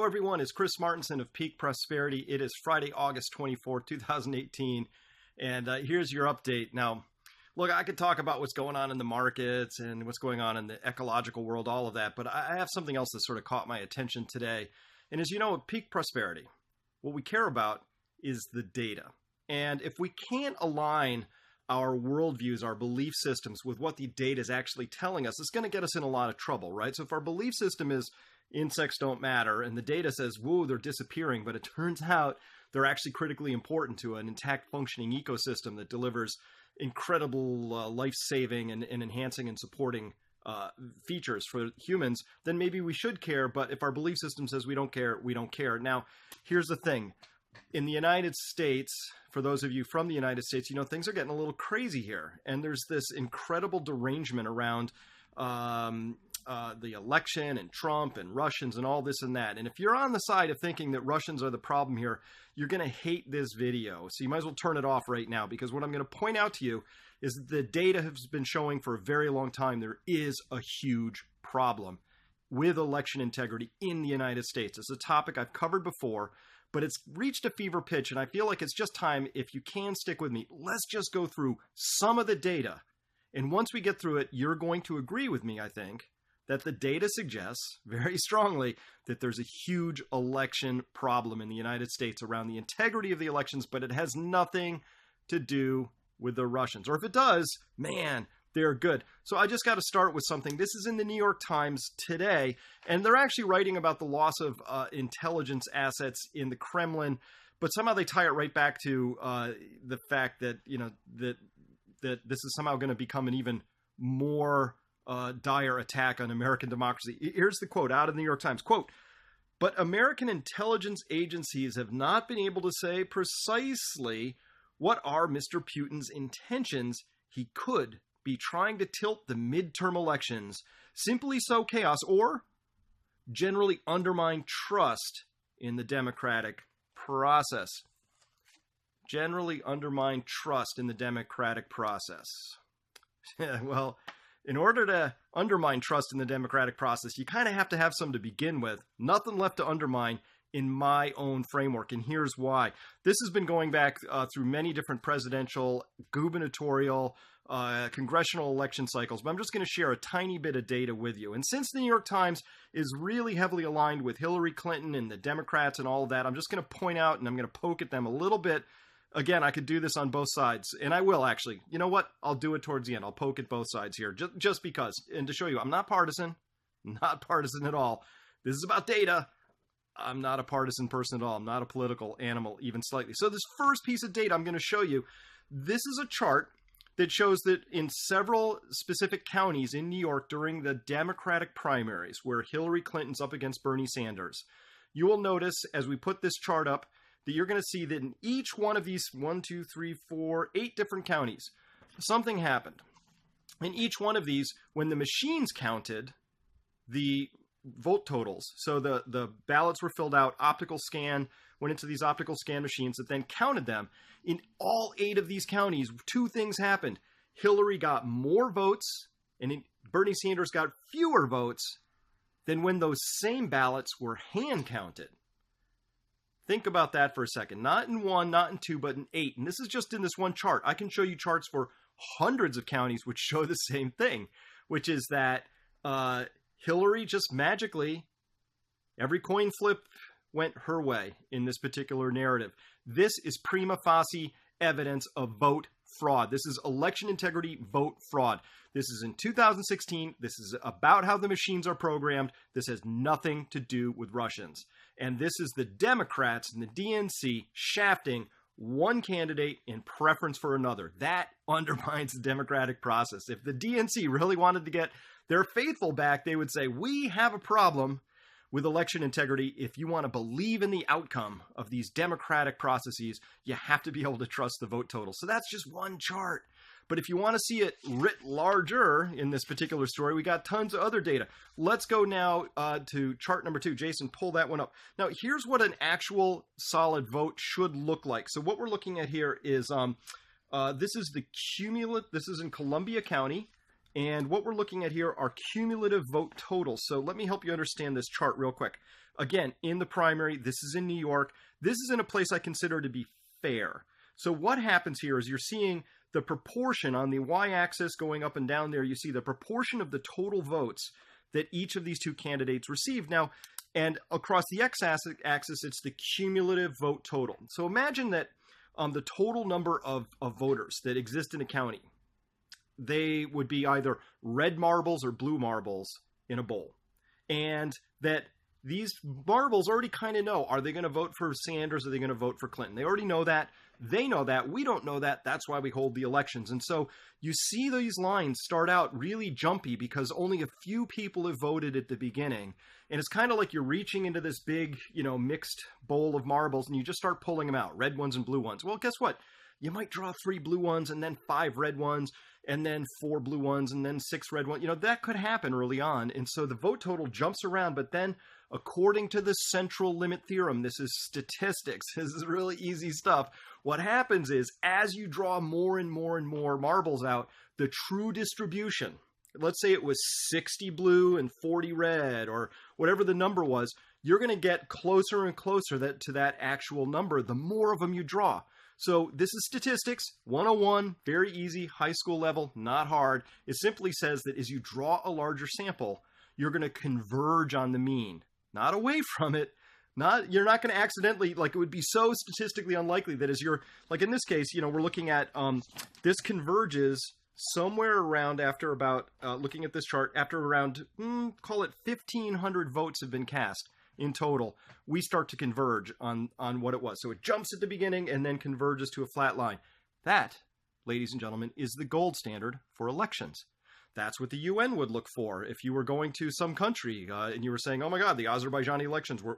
everyone. It's Chris Martinson of Peak Prosperity. It is Friday, August 24th, 2018. And here's your update. Now, look, I could talk about what's going on in the markets and what's going on in the ecological world, all of that. But I have something else that sort of caught my attention today. And as you know, at Peak Prosperity, what we care about is the data. And if we can't align our worldviews, our belief systems with what the data is actually telling us, it's going to get us in a lot of trouble, right? So if our belief system is insects don't matter and the data says, whoa, they're disappearing, but it turns out they're actually critically important to an intact functioning ecosystem that delivers incredible life-saving and enhancing and supporting features for humans, then maybe we should care. But if our belief system says we don't care, we don't care. Now, here's the thing. In the United States, for those of you from the United States, you know, things are getting a little crazy here. And there's this incredible derangement around the election and Trump and Russians and all this and that. And if you're on the side of thinking that Russians are the problem here, you're going to hate this video. So you might as well turn it off right now, because what I'm going to point out to you is the data has been showing for a very long time there is a huge problem with election integrity in the United States. It's a topic I've covered before, but it's reached a fever pitch, and I feel like it's just time, if you can stick with me, let's just go through some of the data. And once we get through it, you're going to agree with me, I think, that the data suggests very strongly that there's a huge election problem in the United States around the integrity of the elections, but it has nothing to do with the Russians. Or if it does, man, they're good. So I just got to start with something. This is in the New York Times today, and they're actually writing about the loss of intelligence assets in the Kremlin, but somehow they tie it right back to the fact that, you know, that this is somehow going to become an even more dire attack on American democracy. Here's the quote out of the New York Times. Quote, "But American intelligence agencies have not been able to say precisely what are Mr. Putin's intentions. He could be trying to tilt the midterm elections, simply sow chaos, or generally undermine trust in the democratic process." Generally undermine trust in the democratic process. Well, in order to undermine trust in the democratic process, you kind of have to have some to begin with. Nothing left to undermine in my own framework, and here's why. This has been going back through many different presidential, gubernatorial, congressional election cycles, but I'm just going to share a tiny bit of data with you. And since the New York Times is really heavily aligned with Hillary Clinton and the Democrats and all of that, I'm just going to point out and I'm going to poke at them a little bit. Again, I could do this on both sides, and I will actually. You know what? I'll do it towards the end. I'll poke at both sides here, just because, and to show you I'm not partisan at all. This is about data. I'm not a partisan person at all. I'm not a political animal, even slightly. So this first piece of data I'm going to show you, this is a chart that shows that in several specific counties in New York during the Democratic primaries, where Hillary Clinton's up against Bernie Sanders, you will notice as we put this chart up that you're going to see that in each one of these 8 different counties, something happened. In each one of these, when the machines counted the vote totals, so the ballots were filled out, optical scan went into these optical scan machines that then counted them. In all 8 of these counties, 2 things happened. Hillary got more votes and Bernie Sanders got fewer votes than when those same ballots were hand counted. Think about that for a second. Not in 1, not in 2, but in 8. And this is just in this one chart. I can show you charts for hundreds of counties which show the same thing, which is that Hillary just magically, every coin flip went her way in this particular narrative. This is prima facie evidence of vote fraud. This is election integrity vote fraud. This is in 2016. This is about how the machines are programmed. This has nothing to do with Russians. And this is the Democrats and the DNC shafting one candidate in preference for another. That undermines the democratic process. If the DNC really wanted to get their faithful back, they would say, we have a problem with election integrity. If you want to believe in the outcome of these democratic processes, you have to be able to trust the vote total. So that's just one chart. But if you want to see it writ larger in this particular story, we got tons of other data. Let's go now to chart number 2. Jason, pull that one up. Now, here's what an actual solid vote should look like. So what we're looking at here is this is the cumulative. This is in Columbia County. And what we're looking at here are cumulative vote totals. So let me help you understand this chart real quick. Again, in the primary, this is in New York. This is in a place I consider to be fair. So what happens here is you're seeing the proportion on the y-axis going up and down there. You see the proportion of the total votes that each of these two candidates received. Now, and across the x-axis, it's the cumulative vote total. So imagine that the total number of voters that exist in a county, they would be either red marbles or blue marbles in a bowl. And that these marbles already kind of know, are they going to vote for Sanders or are they going to vote for Clinton? They already know that. They know that. We don't know that. That's why we hold the elections. And so you see these lines start out really jumpy because only a few people have voted at the beginning. And it's kind of like you're reaching into this big, mixed bowl of marbles and you just start pulling them out, red ones and blue ones. Well, guess what? You might draw 3 blue ones and then 5 red ones and then 4 blue ones and then 6 red ones. That could happen early on. And so the vote total jumps around, but then according to the central limit theorem, this is statistics. This is really easy stuff. What happens is as you draw more and more and more marbles out, the true distribution, let's say it was 60 blue and 40 red or whatever the number was, you're going to get closer and closer to that actual number the more of them you draw. So this is statistics 101, very easy, high school level, not hard. It simply says that as you draw a larger sample, you're going to converge on the mean, not away from it. You're not going to accidentally, it would be so statistically unlikely that as you're, in this case, we're looking at, this converges somewhere around after about, looking at this chart, after around, call it 1,500 votes have been cast in total, we start to converge on what it was. So it jumps at the beginning and then converges to a flat line. That, ladies and gentlemen, is the gold standard for elections. That's what the UN would look for. If you were going to some country and you were saying, oh my God, the Azerbaijani elections were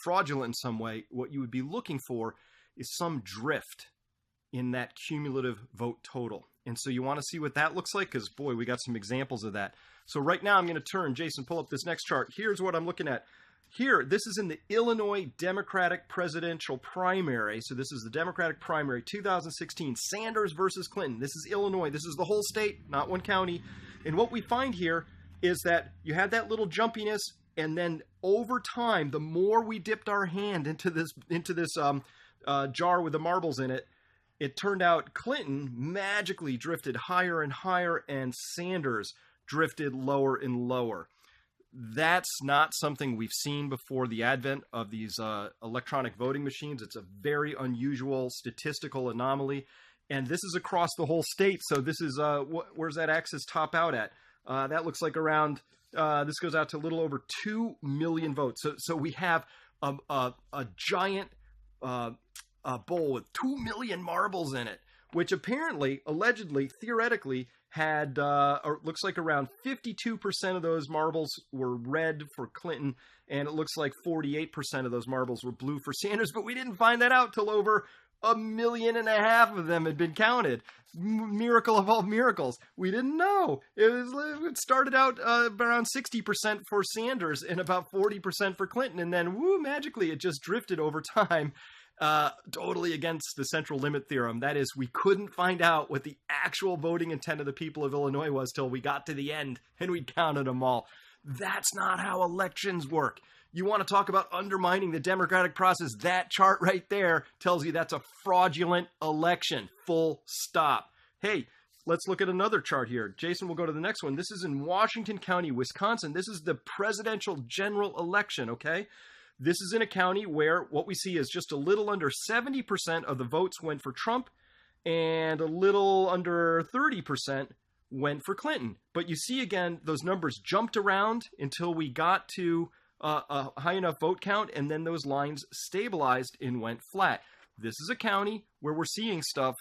fraudulent in some way, what you would be looking for is some drift in that cumulative vote total. And so you want to see what that looks like? Because boy, we got some examples of that. So right now I'm going to turn, Jason, pull up this next chart. Here's what I'm looking at. Here, this is in the Illinois Democratic presidential primary. So this is the Democratic primary, 2016, Sanders versus Clinton. This is Illinois. This is the whole state, not one county. And what we find here is that you had that little jumpiness, and then over time, the more we dipped our hand into this jar with the marbles in it, it turned out Clinton magically drifted higher and higher, and Sanders drifted lower and lower. That's not something we've seen before the advent of these electronic voting machines. It's a very unusual statistical anomaly, and this is across the whole state. So this is where's that axis top out at? That looks like around. This goes out to a little over 2 million votes. So we have a giant bowl with 2 million marbles in it, which apparently, allegedly, theoretically, had, or looks like around 52% of those marbles were red for Clinton, and it looks like 48% of those marbles were blue for Sanders, but we didn't find that out till over 1.5 million of them had been counted. Miracle of all miracles. We didn't know. It started out around 60% for Sanders and about 40% for Clinton, and then, magically it just drifted over time. Totally against the central limit theorem. That is, we couldn't find out what the actual voting intent of the people of Illinois was till we got to the end and we counted them all. That's not how elections work. You want to talk about undermining the democratic process? That chart right there tells you that's a fraudulent election. Full stop. Hey, let's look at another chart here. Jason, we'll go to the next one. This is in Washington County, Wisconsin. This is the presidential general election, okay? This is in a county where what we see is just a little under 70% of the votes went for Trump and a little under 30% went for Clinton. But you see, again, those numbers jumped around until we got to a high enough vote count, and then those lines stabilized and went flat. This is a county where we're seeing stuff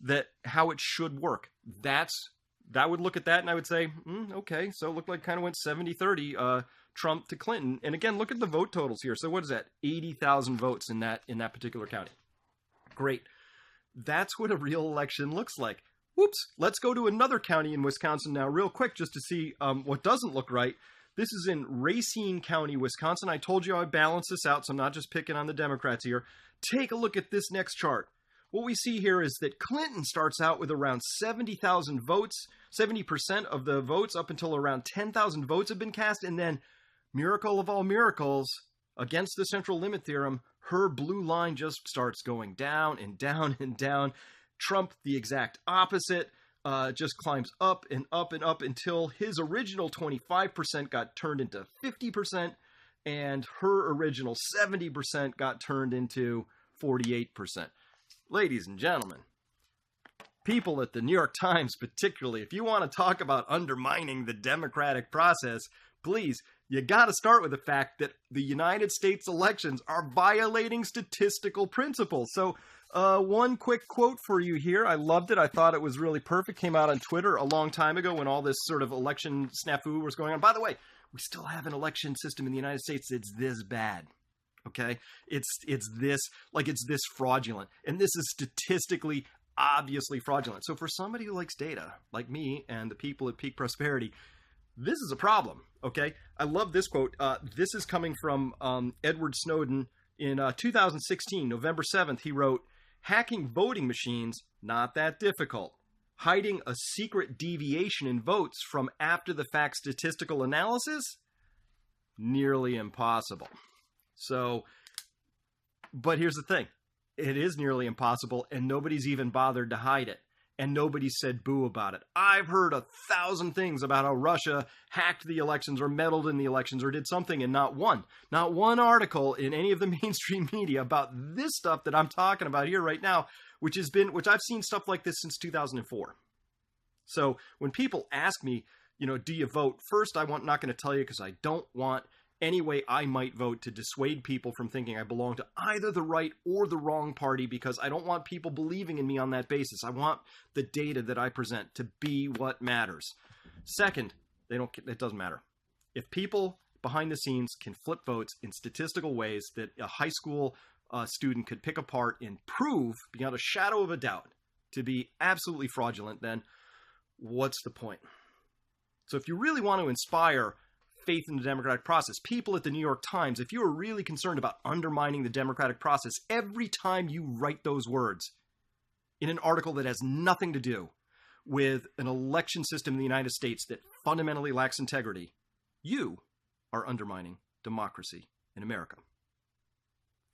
that how it should work. I would look at that and I would say, okay, so it looked like kind of went 70-30 Trump to Clinton. And again, look at the vote totals here. So what is that? 80,000 votes in that particular county. Great. That's what a real election looks like. Whoops. Let's go to another county in Wisconsin now real quick just to see what doesn't look right. This is in Racine County, Wisconsin. I told you I would balance this out, so I'm not just picking on the Democrats here. Take a look at this next chart. what we see here is that Clinton starts out with around 70,000 votes, 70% of the votes up until around 10,000 votes have been cast. And then, miracle of all miracles, against the central limit theorem, her blue line just starts going down and down and down. Trump, the exact opposite, just climbs up and up and up until his original 25% got turned into 50%, and her original 70% got turned into 48%. Ladies and gentlemen, people at the New York Times particularly, if you want to talk about undermining the democratic process, please, you got to start with the fact that the United States elections are violating statistical principles. So one quick quote for you here. I loved it. I thought it was really perfect. Came out on Twitter a long time ago when all this sort of election snafu was going on. By the way, we still have an election system in the United States that's this bad. Okay? It's this fraudulent. And this is statistically obviously fraudulent. So for somebody who likes data, like me and the people at Peak Prosperity, this is a problem, okay? I love this quote. This is coming from Edward Snowden in 2016, November 7th. He wrote, "Hacking voting machines, not that difficult. Hiding a secret deviation in votes from after-the-fact statistical analysis, nearly impossible." So, but here's the thing. It is nearly impossible, and nobody's even bothered to hide it. And nobody said boo about it. I've heard 1,000 things about how Russia hacked the elections or meddled in the elections or did something, and not one article in any of the mainstream media about this stuff that I'm talking about here right now, which I've seen stuff like this since 2004. So when people ask me, do you vote? First, I'm not going to tell you because I don't want any way I might vote to dissuade people from thinking I belong to either the right or the wrong party, because I don't want people believing in me on that basis. I want the data that I present to be what matters. Second, it doesn't matter. If people behind the scenes can flip votes in statistical ways that a high school student could pick apart and prove beyond a shadow of a doubt to be absolutely fraudulent, then what's the point? So if you really want to inspire faith in the democratic process, people at the New York Times, if you are really concerned about undermining the democratic process, every time you write those words in an article that has nothing to do with an election system in the United States that fundamentally lacks integrity, you are undermining democracy in America.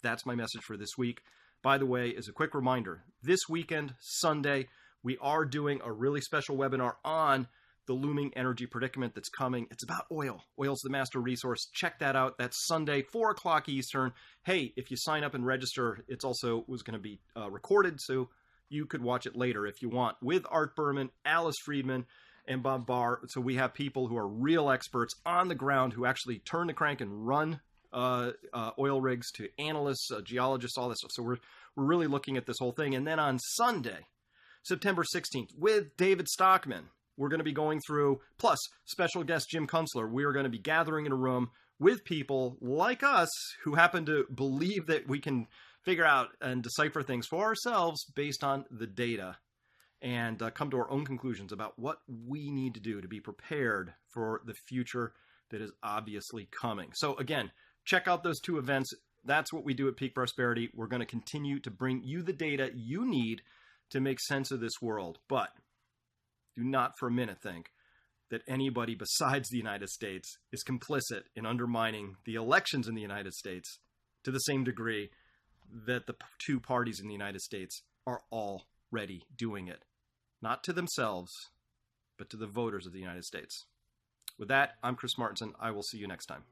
That's my message for this week. By the way, as a quick reminder, this weekend, Sunday, we are doing a really special webinar on the looming energy predicament that's coming. It's about oil. Oil's the master resource. Check that out. That's Sunday, 4 o'clock Eastern. Hey, if you sign up and register, it's also was going to be recorded, so you could watch it later if you want, with Art Berman, Alice Friedman, and Bob Barr. So we have people who are real experts on the ground who actually turn the crank and run oil rigs, to analysts, geologists, all this stuff. So we're really looking at this whole thing. And then on Sunday, September 16th, with David Stockman, we're going to be going through, plus special guest Jim Kunstler, we are going to be gathering in a room with people like us who happen to believe that we can figure out and decipher things for ourselves based on the data, and come to our own conclusions about what we need to do to be prepared for the future that is obviously coming. So again, check out those two events. That's what we do at Peak Prosperity. We're going to continue to bring you the data you need to make sense of this world. But do not for a minute think that anybody besides the United States is complicit in undermining the elections in the United States to the same degree that the two parties in the United States are already doing it. Not to themselves, but to the voters of the United States. With that, I'm Chris Martinson. I will see you next time.